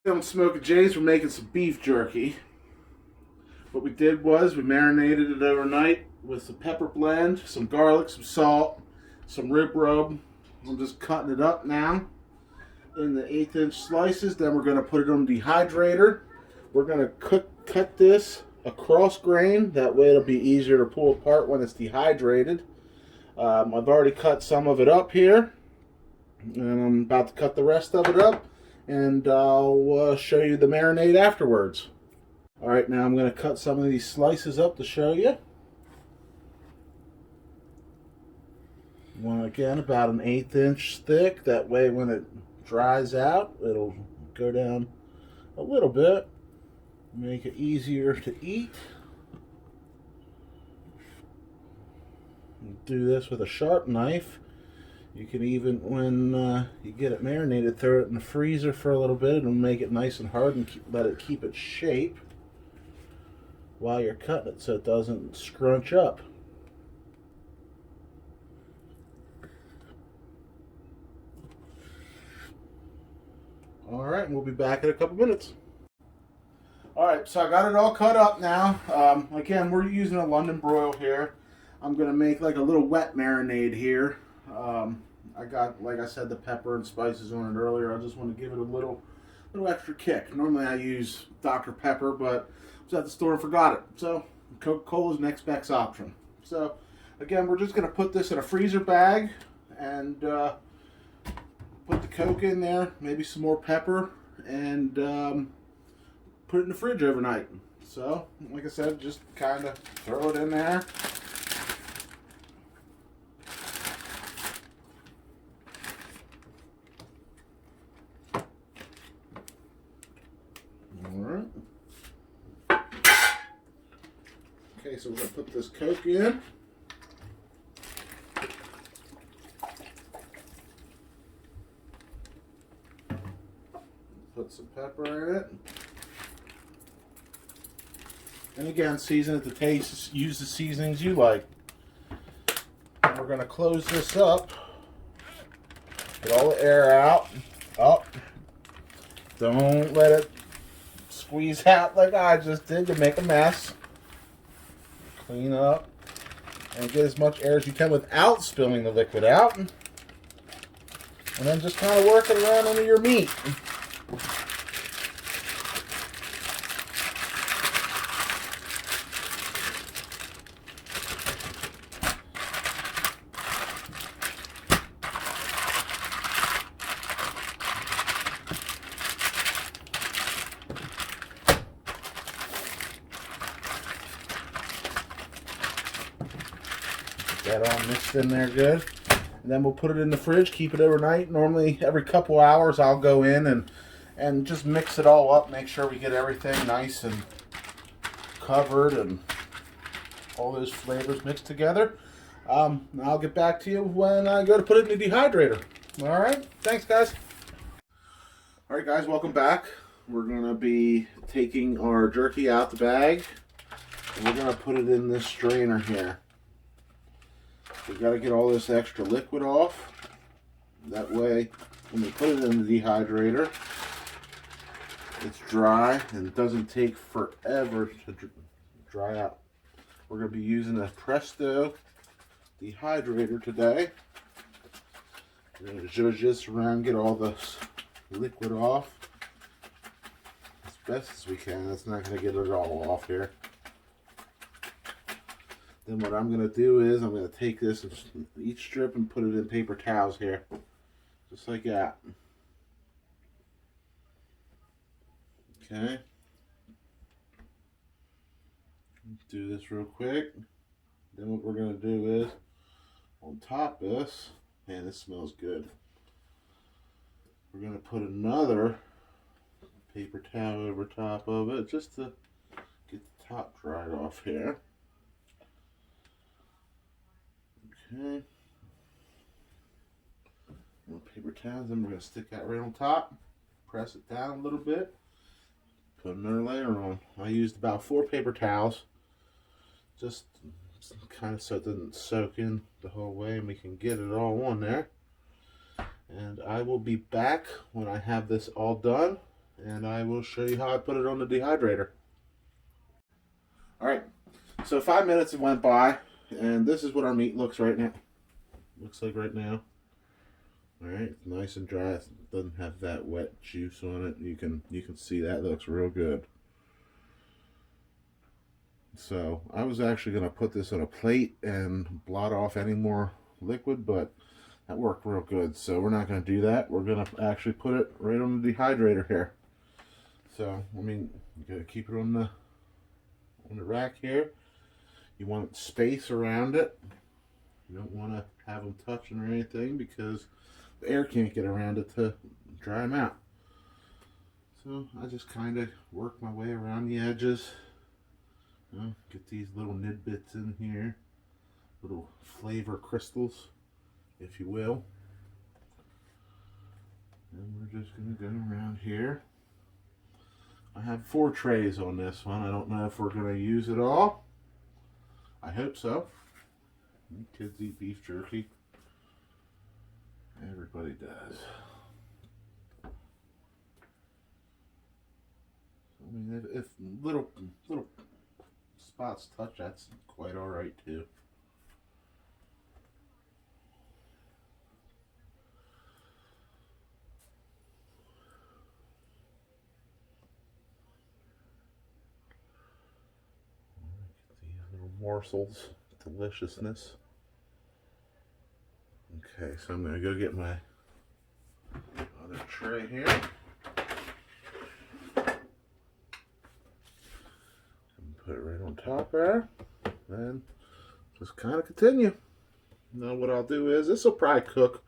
On Smoking Jay's, we're making some beef jerky. What we did was we marinated it overnight with some pepper blend, some garlic, some salt, some rib rub. I'm just cutting it up now in the 1/8 inch slices. Then we're going to put it on the dehydrator. We're going to cut this across grain. That way it'll be easier to pull apart when it's dehydrated. I've already cut some of it up here, and I'm about to cut the rest of it up, and I'll show you the marinade afterwards. Alright, now I'm going to cut some of these slices up to show you. One again about an 1/8 inch thick. That way when it dries out, it'll go down a little bit. Make it easier to eat. Do this with a sharp knife. You can even, when you get it marinated, throw it in the freezer for a little bit. It'll make it nice and hard and let it keep its shape while you're cutting it so it doesn't scrunch up. Alright, and we'll be back in a couple minutes. Alright, so I got it all cut up now. Again, we're using a London broil here. I'm going to make like a little wet marinade here. I got, like I said, the pepper and spices on it earlier. I just want to give it a little extra kick. Normally I use Dr. Pepper, but I was at the store and forgot it. So Coca-Cola is next best option. So again, we're just going to put this in a freezer bag and put the Coke in there, maybe some more pepper, and put it in the fridge overnight. So, like I said, just kind of throw it in there. Alright. Okay, so we're going to put this Coke in. Put some pepper in it. And again, season it to taste. Use the seasonings you like. And we're going to close this up. Get all the air out. Up. Don't let it squeeze out like I just did to make a mess. Clean up. And get as much air as you can without spilling the liquid out. And then just kind of work it around under your meat. That all mixed in there good. And then we'll put it in the fridge, keep it overnight. Normally every couple hours I'll go in and just mix it all up, make sure we get everything nice and covered and all those flavors mixed together. I'll get back to you when I go to put it in the dehydrator. Alright, thanks guys. Alright guys, welcome back. We're going to be taking our jerky out the bag. And we're going to put it in this strainer here. We got to get all this extra liquid off. That way, when we put it in the dehydrator, it's dry and it doesn't take forever to dry out. We're going to be using a Presto dehydrator today. We're going to zhuzh this around, get all the liquid off as best as we can. That's not going to get it all off here. Then what I'm going to do is I'm going to take this, each strip, and put it in paper towels here. Just like that. Okay. Do this real quick. Then what we're going to do is, on top of this, man, this smells good. We're going to put another paper towel over top of it just to get the top dried off here. Okay. More paper towels, then we're going to stick that right on top. Press it down a little bit. Put another layer on. I used about 4 paper towels. Just kind of so it doesn't soak in the whole way and we can get it all on there. And I will be back when I have this all done and I will show you how I put it on the dehydrator. All right, so 5 minutes went by, and this is what our meat looks right now. Looks like right now. All right, nice and dry. It doesn't have that wet juice on it. You can see that looks real good. So I was actually going to put this on a plate and blot off any more liquid, but that worked real good. So we're not going to do that. We're going to actually put it right on the dehydrator here. So I mean, you got to keep it on the rack here. You want space around it. You don't want to have them touching or anything because the air can't get around it to dry them out. So I just kind of work my way around the edges. Get these little nidbits in here, little flavor crystals, if you will. And we're just going to go around here. I have 4 trays on this one. I don't know if we're going to use it all. I hope so. Kids eat beef jerky. Everybody does. I mean, if little spots touch, that's quite all right too. Get these little morsels, deliciousness. Okay, so I'm going to go get my other tray here. And put it right on top there. And just kind of continue. Now what I'll do is, this will probably cook,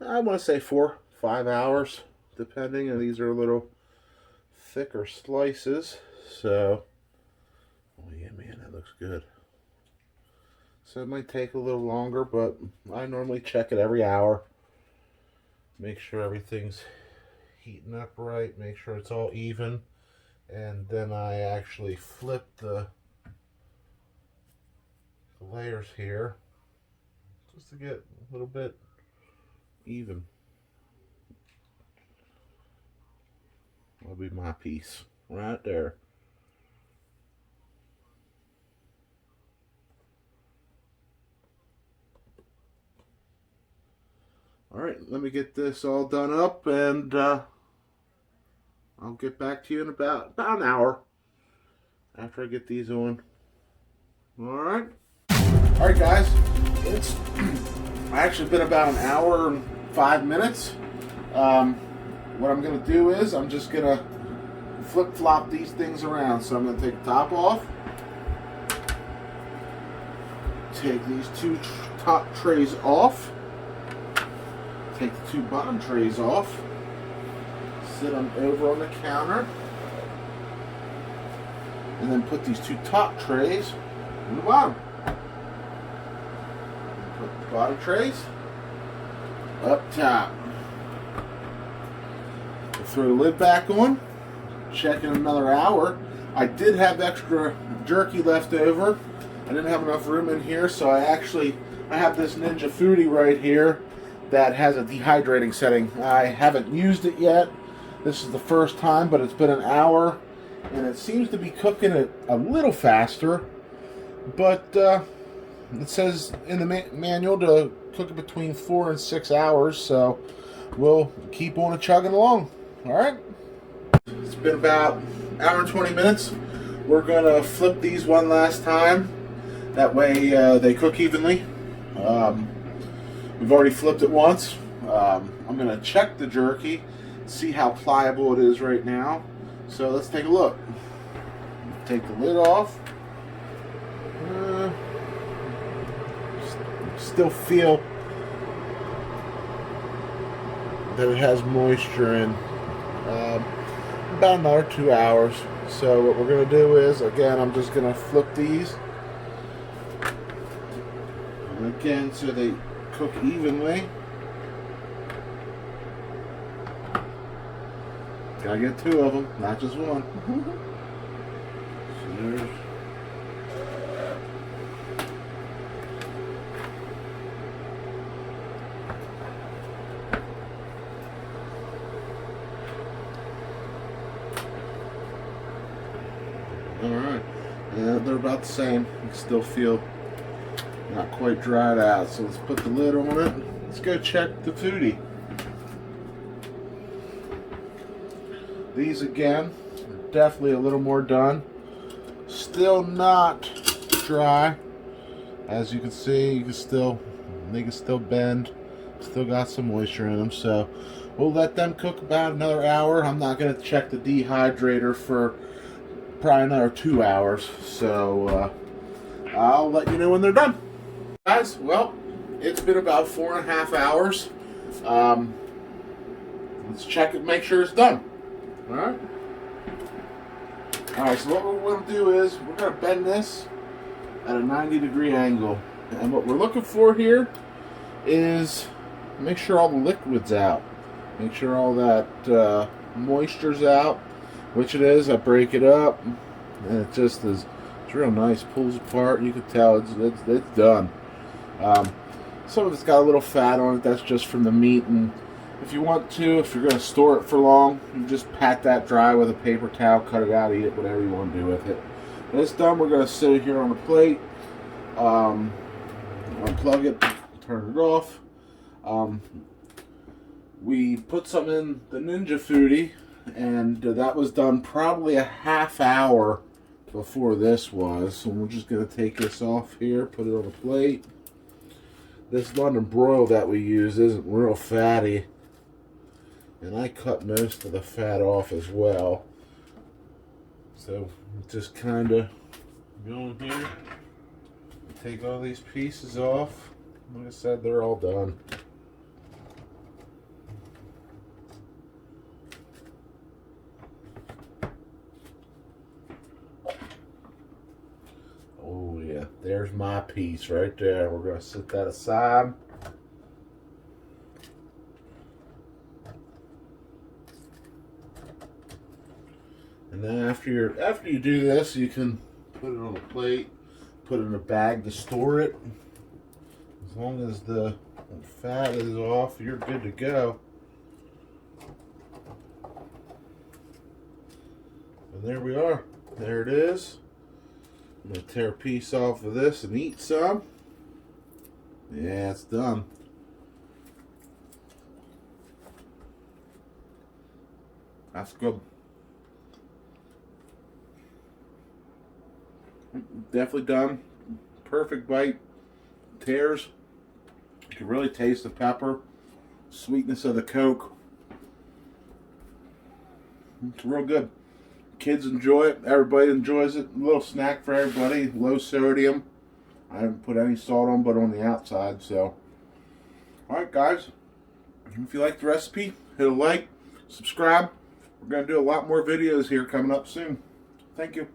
I want to say 4-5 hours, depending. And these are a little thicker slices. So, oh yeah, man, that looks good. So it might take a little longer, but I normally check it every hour. Make sure everything's heating up right. Make sure it's all even. And then I actually flip the layers here just to get a little bit even. That'll be my piece right there. All right, let me get this all done up, and I'll get back to you in about an hour after I get these on. All right. All right, guys. It's actually been about an hour and 5 minutes. What I'm going to do is I'm just going to flip-flop these things around. So I'm going to take the top off. Take these 2 top trays off. Take the 2 bottom trays off, sit them over on the counter, and then put these 2 top trays on the bottom. Put the bottom trays up top. Throw the lid back on, check in another hour. I did have extra jerky left over. I didn't have enough room in here, so I have this Ninja Foodie right here that has a dehydrating setting. I haven't used it yet. This is the first time, but it's been an hour, and it seems to be cooking it a little faster. But it says in the manual to cook it between 4 and 6 hours, so we'll keep on chugging along. All right. It's been about an hour and 20 minutes. We're gonna flip these one last time. That way they cook evenly. We've already flipped it once. I'm going to check the jerky, see how pliable it is right now. So let's take a look. Take the lid off. Still feel that it has moisture in. About another 2 hours. So what we're going to do is, again, I'm just going to flip these. And again, so they cook evenly. Gotta get 2 of them, not just one. So there's Alright. Yeah, they're about the same. You still feel not quite dried out. So let's put the lid on it. Let's go check the foodie. These again, are definitely a little more done. Still not dry. As you can see, they can still bend. Still got some moisture in them, so we'll let them cook about another hour. I'm not going to check the dehydrator for probably another 2 hours, so I'll let you know when they're done. Guys, well, it's been about 4.5 hours. Let's check it, make sure it's done. Alright? Alright, so what we're going to do is we're going to bend this at a 90-degree angle. And what we're looking for here is make sure all the liquid's out. Make sure all that moisture's out, which it is. I break it up, and it just is. It's real nice. Pulls apart. You can tell it's done. Some of it's got a little fat on it. That's just from the meat. And if you want to, if you're going to store it for long, you just pat that dry with a paper towel, cut it out, eat it, whatever you want to do with it. When it's done, we're going to sit it here on a plate. Unplug it, turn it off. We put some in the Ninja Foodie, and that was done probably a half hour before this was. So we're just going to take this off here, put it on a plate. This London broil that we use isn't real fatty, and I cut most of the fat off as well. So just kind of go in here, take all these pieces off. Like I said, they're all done. Oh yeah, there's my piece right there. We're going to set that aside. And then after you do this, you can put it on a plate, put it in a bag to store it. As long as the fat is off, you're good to go. And there we are. There it is. I'm going to tear a piece off of this and eat some. Yeah, it's done. That's good. Definitely done. Perfect bite. Tears. You can really taste the pepper, sweetness of the Coke. It's real good. Kids enjoy it. Everybody enjoys it. A little snack for everybody. Low sodium. I haven't put any salt on, but on the outside. So, alright guys. If you like the recipe, hit a like, subscribe. We're going to do a lot more videos here coming up soon. Thank you.